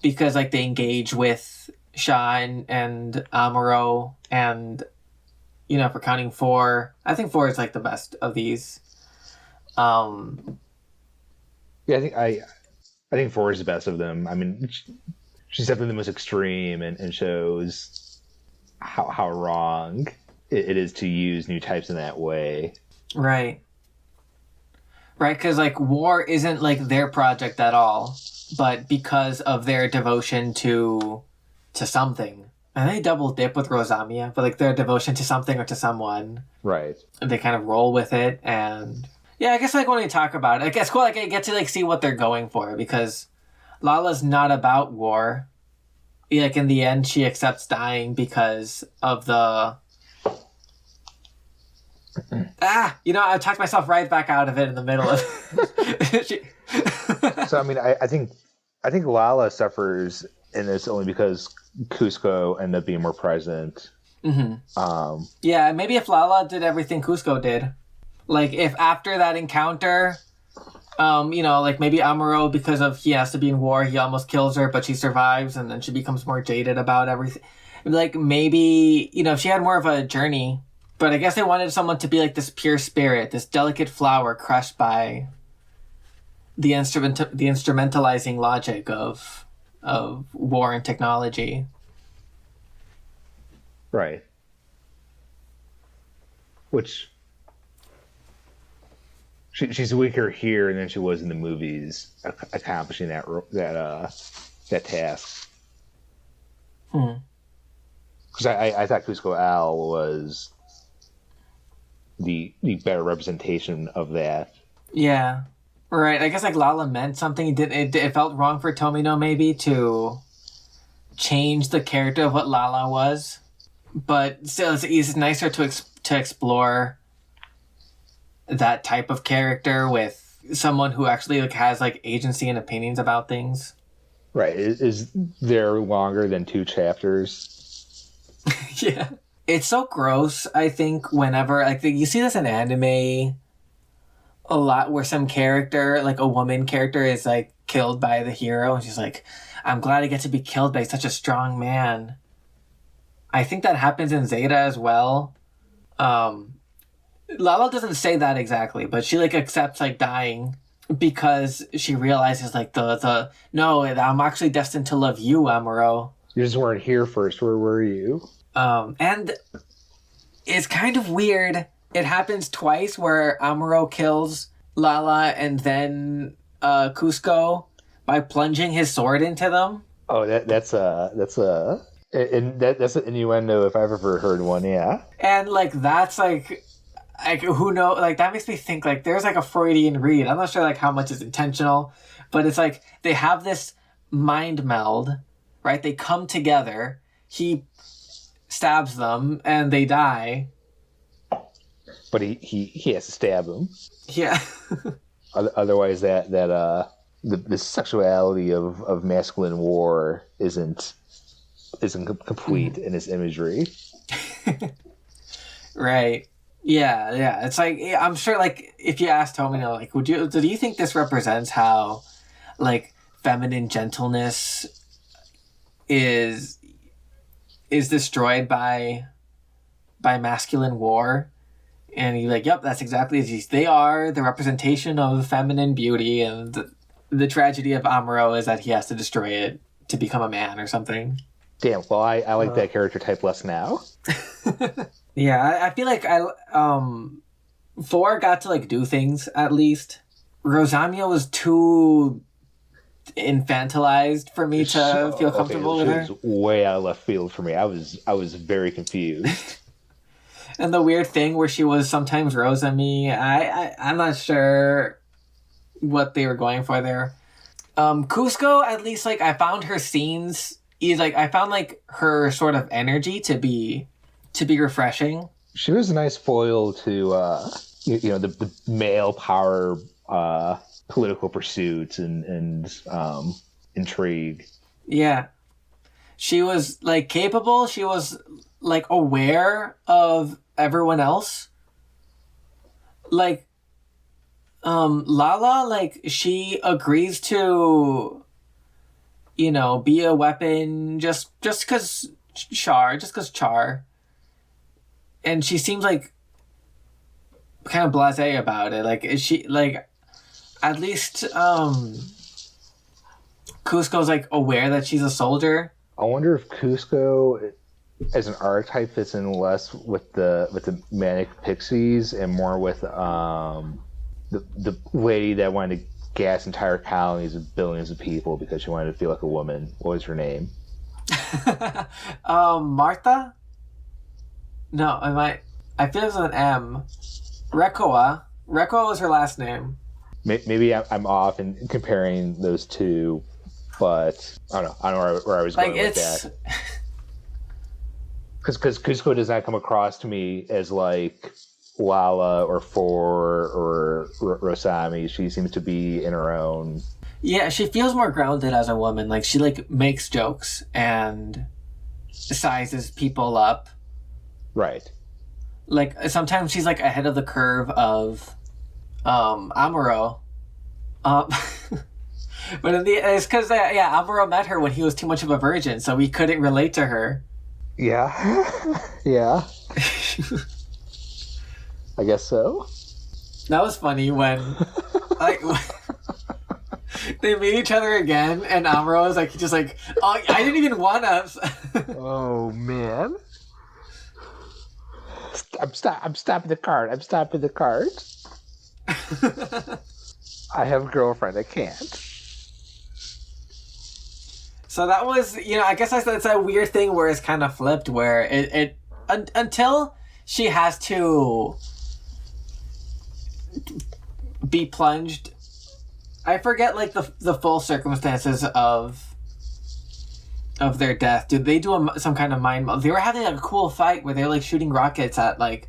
because like they engage with Sha and Amuro, and for counting 4, I think 4 is like the best of these. Yeah, I think 4 is the best of them. I mean, she's definitely the most extreme and shows how wrong it is to use new types in that way. Right, because like war isn't like their project at all, but because of their devotion to something, and they double dip with Rosamia, but like their devotion to something or to someone, right? They kind of roll with it, and yeah, I guess like when we talk about it, it's cool. Like I get to like see what they're going for, because Lala's not about war. Like in the end, she accepts dying because of the. I talked myself right back out of it in the middle of. So I mean, I think Lala suffers in this only because Cusco ended up being more present. Mm-hmm. Yeah, maybe if Lala did everything Cusco did. Like, if after that encounter, like maybe Amuro, because of he has to be in war, he almost kills her, but she survives, and then she becomes more jaded about everything. Like, maybe, if she had more of a journey, but I guess they wanted someone to be like this pure spirit, this delicate flower crushed by the instrumentalizing logic of war and technology. Right. Which... She's weaker here than she was in the movies, accomplishing that task. Because I thought Cusco Al was the better representation of that. Yeah, right. I guess like Lala meant something. It felt wrong for Tomino maybe to change the character of what Lala was, but still, it's nicer to explore that type of character with someone who actually like has like agency and opinions about things. Right. Is there longer than 2 chapters? Yeah. It's so gross, I think, whenever like you see this in anime a lot, where some character, like a woman character, is like killed by the hero, and she's like, I'm glad I get to be killed by such a strong man. I think that happens in Zeta as well. Lala doesn't say that exactly, but she like accepts like dying because she realizes like no, I'm actually destined to love you, Amuro. You just weren't here first. Where were you? And it's kind of weird. It happens twice where Amuro kills Lala and then Cusco by plunging his sword into them. Oh, that's an innuendo if I've ever heard one. Yeah. And like that's like who knows? Like that makes me think like there's like a Freudian read. I'm not sure like how much is intentional, but it's like they have this mind meld, right? They come together. He stabs them and they die. But he has to stab him. Yeah. Otherwise, the sexuality of masculine war isn't complete in its imagery. Right. Yeah. It's like I'm sure. Like if you asked Tomino, like, do you think this represents how, like, feminine gentleness is destroyed by masculine war? And you're like, yep, that's exactly it. They are the representation of feminine beauty, and the tragedy of Amuro is that he has to destroy it to become a man or something. Damn, well, I like that character type less now. Yeah, I feel like 4 got to like do things at least. Rosamia was too infantilized for me to feel comfortable with her. She was way out of left field for me. I was very confused. And the weird thing where she was sometimes Rosami, I'm not sure what they were going for there. Cusco, at least, like, I found her scenes, I found, like, her sort of energy to be refreshing. She was a nice foil to, the male power political pursuits and intrigue. Yeah. She was, like, capable. She was, like, aware of everyone else. Like, Lala, like, she agrees to, be a weapon just because Char. And she seems, like, kind of blasé about it. Like, is she, like, at least, Cusco's, like, aware that she's a soldier. I wonder if Cusco as an archetype fits in less with the manic pixies and more with the lady that wanted to gas entire colonies of billions of people because she wanted to feel like a woman. What was her name? Martha? No, I feel it was an M. Rekoa. Rekoa was her last name. Maybe I'm off in comparing those two, but I don't know where I was going with that. Because Cusco does not come across to me as like Lala or Four or Rosami. She seems to be in her own. Yeah, she feels more grounded as a woman. Like, she, like, makes jokes and sizes people up. Right. Like, sometimes she's, like, ahead of the curve of Amuro. But it's because, Amuro met her when he was too much of a virgin, so we couldn't relate to her. Yeah. Yeah. I guess so. That was funny when, like, they meet each other again, and Amuro is like, just like, oh, I didn't even want us. Oh man! I'm stopping the cart. I have a girlfriend. I can't. So that was, I guess it's a weird thing where it's kind of flipped, where it until she has to be plunged. I forget, like, the full circumstances of their death. Did they do some kind of mind meld? They were having, like, a cool fight where they're, like, shooting rockets at, like,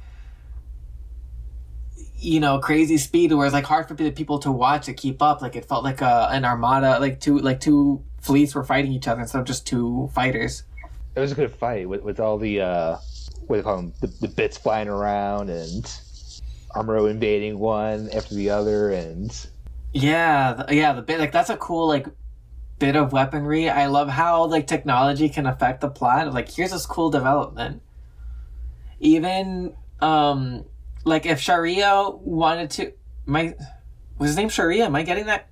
crazy speed, where it's, like, hard for the people to watch, to keep up. Like, it felt like an armada, like two fleets were fighting each other instead of just two fighters. It was a good fight with all the what do you call them? The bits flying around and Amuro invading one after the other, and The bit like that's a cool like bit of weaponry. I love how like technology can affect the plot. Like here's this cool development. Even like if Sharia wanted to, was his name Sharia? Am I getting that?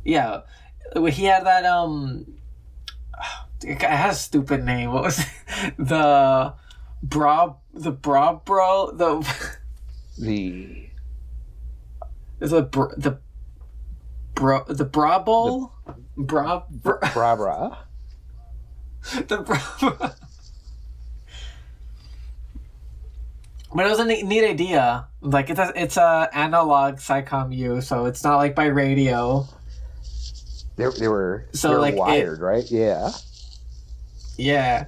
Yeah, he had that it has a stupid name. What was it? the bra the bra bro The is it the bra bowl bra bra bra. the bra. But it was a neat idea. Like it's a analog Psycom U, so it's not like by radio. They were like wired, right? Yeah. Yeah,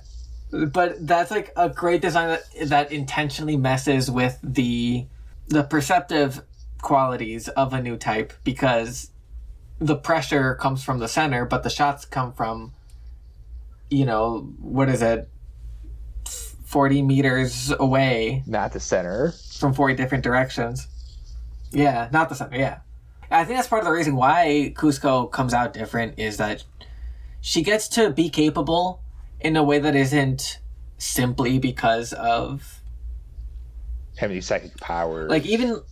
but that's like a great design that intentionally messes with the perceptive qualities of a new type, because the pressure comes from the center, but the shots come from, what is it, 40 meters away. Not the center. From 40 different directions. Yeah, not the center, yeah. I think that's part of the reason why Kuzco comes out different, is that she gets to be capable in a way that isn't simply because of having these psychic powers. Like even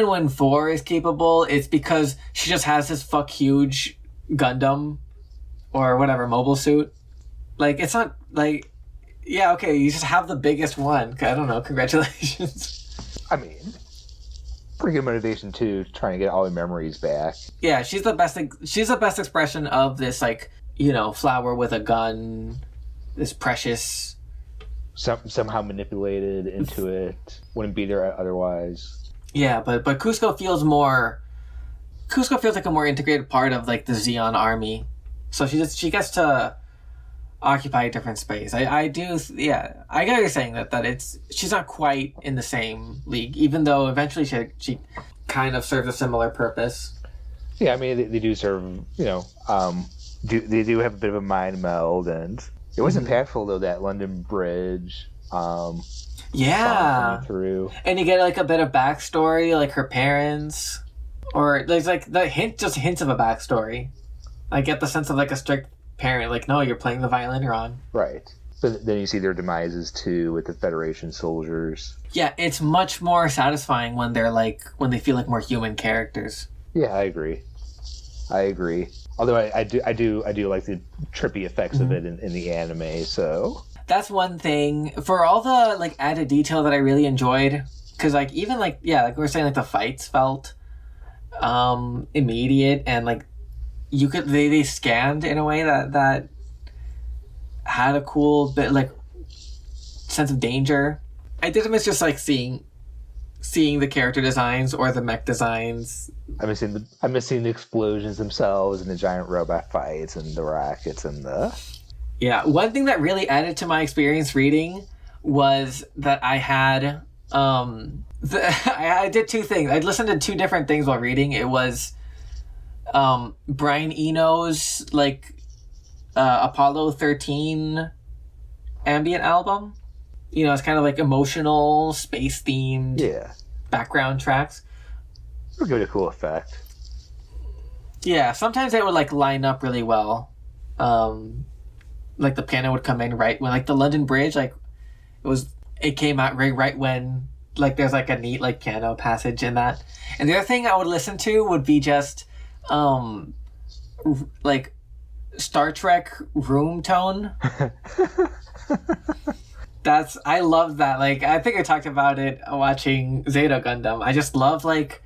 when 4 is capable, it's because she just has this huge Gundam or whatever mobile suit. Like it's not like, yeah, okay, you just have the biggest one. I don't know. Congratulations. I mean, pretty good motivation too, trying to get all the memories back. Yeah, she's the best. She's the best expression of this, like, flower with a gun, this precious. Somehow manipulated into it. Wouldn't be there otherwise. Yeah, but Kuzco feels like a more integrated part of like the Xeon army. So she gets to occupy a different space. I get what you're saying, that she's not quite in the same league, even though eventually she kind of serves a similar purpose. Yeah, I mean they do serve, they do have a bit of a mind meld, and it was impactful though, that London Bridge. Yeah, through, and you get like a bit of backstory, like her parents, or there's like hints of a backstory. I get the sense of like a strict parent, like, no, you're playing the violin wrong. Right. But then you see their demises too with the Federation soldiers. Yeah, it's much more satisfying when they feel like more human characters. Yeah, I agree. Although I do like the trippy effects of it in the anime. So that's one thing. For all the like added detail that I really enjoyed, because like even like like we were saying, like the fights felt immediate, and like they scanned in a way that had a cool bit like sense of danger. I did miss just like seeing the character designs or the mech designs. I'm missing the explosions themselves and the giant robot fights and the rockets and the. Yeah, one thing that really added to my experience reading was that I had I did two things. I listened to two different things while reading. It was Brian Eno's like Apollo 13 ambient album. It's kind of like emotional, space themed background tracks. It would give it a cool effect. Yeah, sometimes they would like line up really well. Like the piano would come in right when like the London Bridge, like it came out right when like there's like a neat like piano passage in that. And the other thing I would listen to would be just like Star Trek room tone. I love that. Like I think I talked about it watching Zeta Gundam. I just love like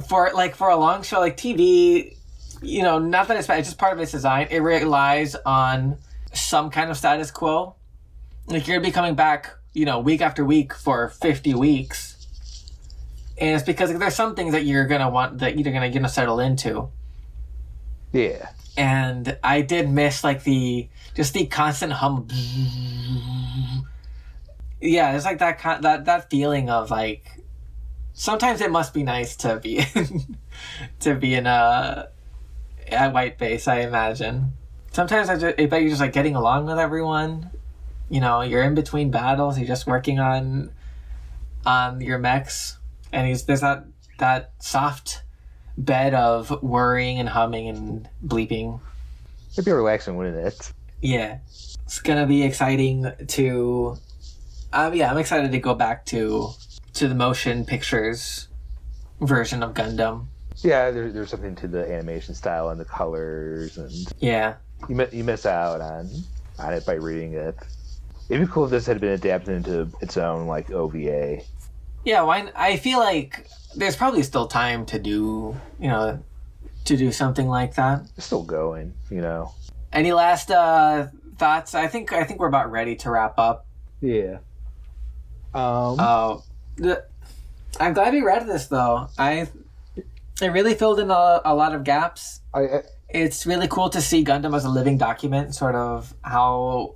for a long show like TV, not that it's bad, it's just part of its design. It relies on some kind of status quo. Like you're gonna be coming back, week after week for 50 weeks. And it's because there's some things that you're gonna want, that you're gonna settle into. Yeah. And I did miss like the constant hum. Yeah, it's like that feeling of like sometimes it must be nice to be in a white base, I imagine. Sometimes I bet you're just like getting along with everyone. You're in between battles. You're just working on your mechs, and there's that soft bed of worrying and humming and bleeping. It'd be relaxing, wouldn't it? Yeah. It's gonna be exciting to... I'm excited to go back to the motion pictures version of Gundam. Yeah, there's something to the animation style and the colors, and Yeah. you miss out on it by reading it. It'd be cool if this had been adapted into its own like OVA. Yeah, I feel like there's probably still time to do something like that. It's still going, Any last thoughts? I think we're about ready to wrap up. Yeah. I'm glad we read this though. It really filled in a lot of gaps. It's really cool to see Gundam as a living document, sort of how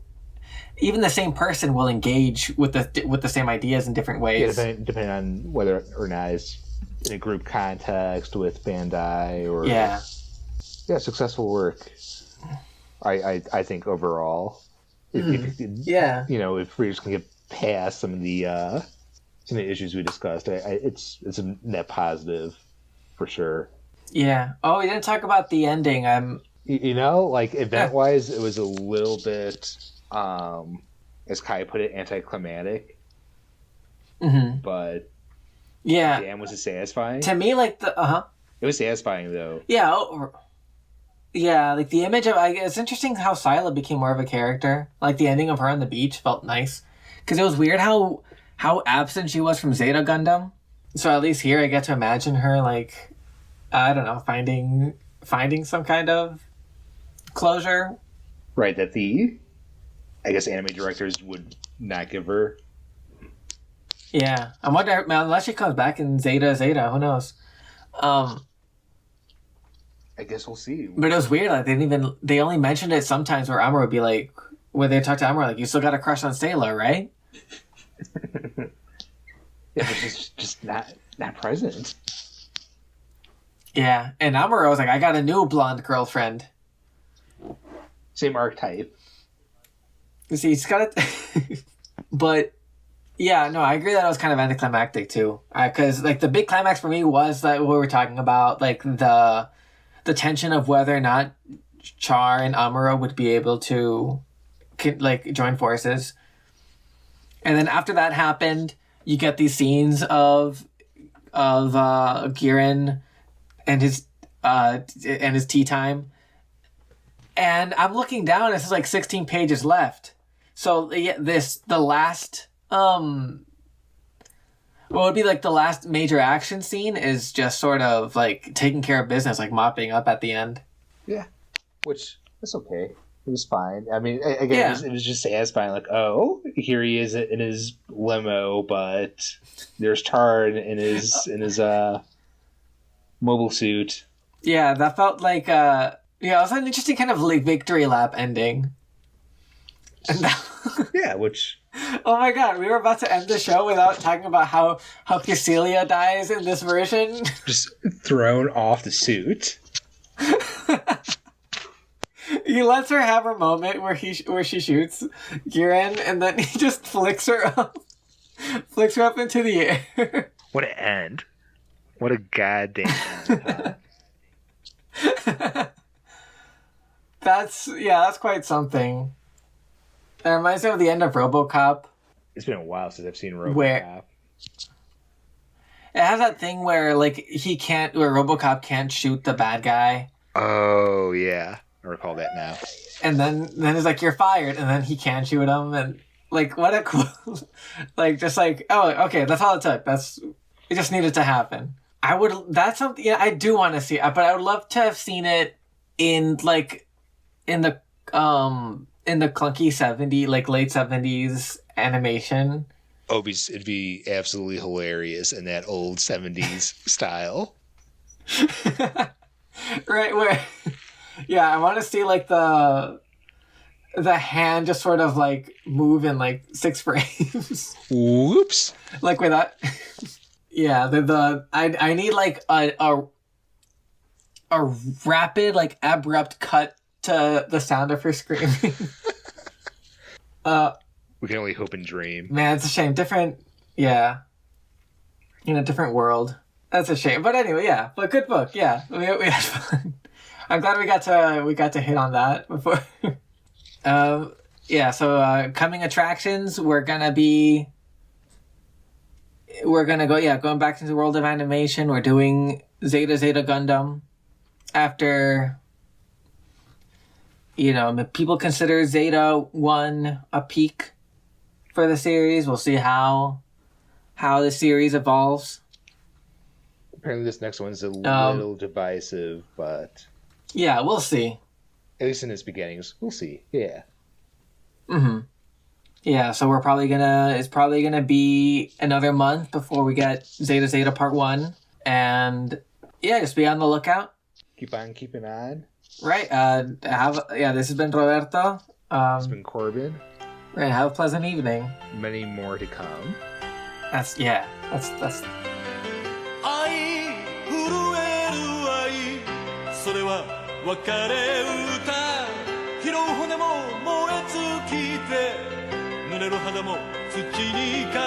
even the same person will engage with the same ideas in different ways. Yeah, depending on whether or not it's in a group context with Bandai or successful work. I think overall, if we're just gonna get past some of the issues we discussed, it's a net positive for sure. Yeah. Oh, we didn't talk about the ending. Event wise, it was a little bit, as Kai put it, anticlimactic. Mm-hmm. But yeah, damn, was it satisfying? To me, like it was satisfying though. Yeah. Yeah, like the image of it's interesting how Scylla became more of a character. Like the ending of her on the beach felt nice because it was weird how absent she was from Zeta Gundam. So at least here I get to imagine her like, I don't know, finding some kind of closure. Right, that the anime directors would not give her. Yeah, I wonder, unless she comes back in Zeta, who knows? I guess we'll see. But it was weird. Like they only mentioned it sometimes where Amuro would be like, where they talk to Amuro like, you still got a crush on Sailor, right? Yeah, but just not present. Yeah, and Amuro was like, I got a new blonde girlfriend. Same archetype. You see, he's got it. But yeah, no, I agree that it was kind of anticlimactic too. Because like the big climax for me was that what we were talking about, like the tension of whether or not Char and Amuro would be able to like join forces. And then after that happened, you get these scenes of Giran and his tea time. And I'm looking down, it's like 16 pages left. So the last what would be like the last major action scene is just sort of like taking care of business, like mopping up at the end. Yeah, which that's okay. It was fine. I mean, again, it was just satisfying. Like, oh, here he is in his limo, but there's Char in his mobile suit. Yeah, that felt like it was an interesting kind of like victory lap ending. And yeah, which. Oh my god, we were about to end the show without talking about how Cecilia dies in this version. Just thrown off the suit. He lets her have her moment where she shoots Giran, and then he just flicks her up into the air. What an end! What a goddamn end! That's quite something. That reminds me of the end of RoboCop. It's been a while since I've seen RoboCop. It has that thing where where RoboCop can't shoot the bad guy. Oh yeah. I recall that now. And then it's like, you're fired, and then he can shoot him, and like, what a cool, like, just like, oh, okay, that's all it took. It just needed to happen. That's something, I do want to see, but I would love to have seen it in the clunky 70s, like late 70s animation. Oh, it'd be absolutely hilarious in that old 70s style. Right, where... Yeah, I want to see like the hand just sort of like move in like 6 frames. Whoops! Like without. Yeah, I need like a rapid like abrupt cut to the sound of her screaming. We can only hope and dream. Man, it's a shame. Different, yeah. In a different world. That's a shame. But anyway, yeah. But good book. Yeah, we had fun. I'm glad we got to hit on that before. Yeah. So coming attractions, we're gonna go. Yeah, going back into the world of animation. We're doing Zeta Gundam. After, people consider Zeta 1 a peak for the series. We'll see how the series evolves. Apparently this next one's a little divisive, but... Yeah, we'll see. At least in its beginnings. We'll see. Yeah. Mm-hmm. Yeah, so it's probably gonna be another month before we get Zeta Part 1. And yeah, just be on the lookout. Keep on keeping on. Right. This has been Roberto. It's been Corbin. Right, have a pleasant evening. Many more to come. That's それは別れ歌拾う骨も燃え尽きて濡れる肌も土に帰る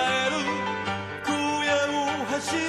荒野を走る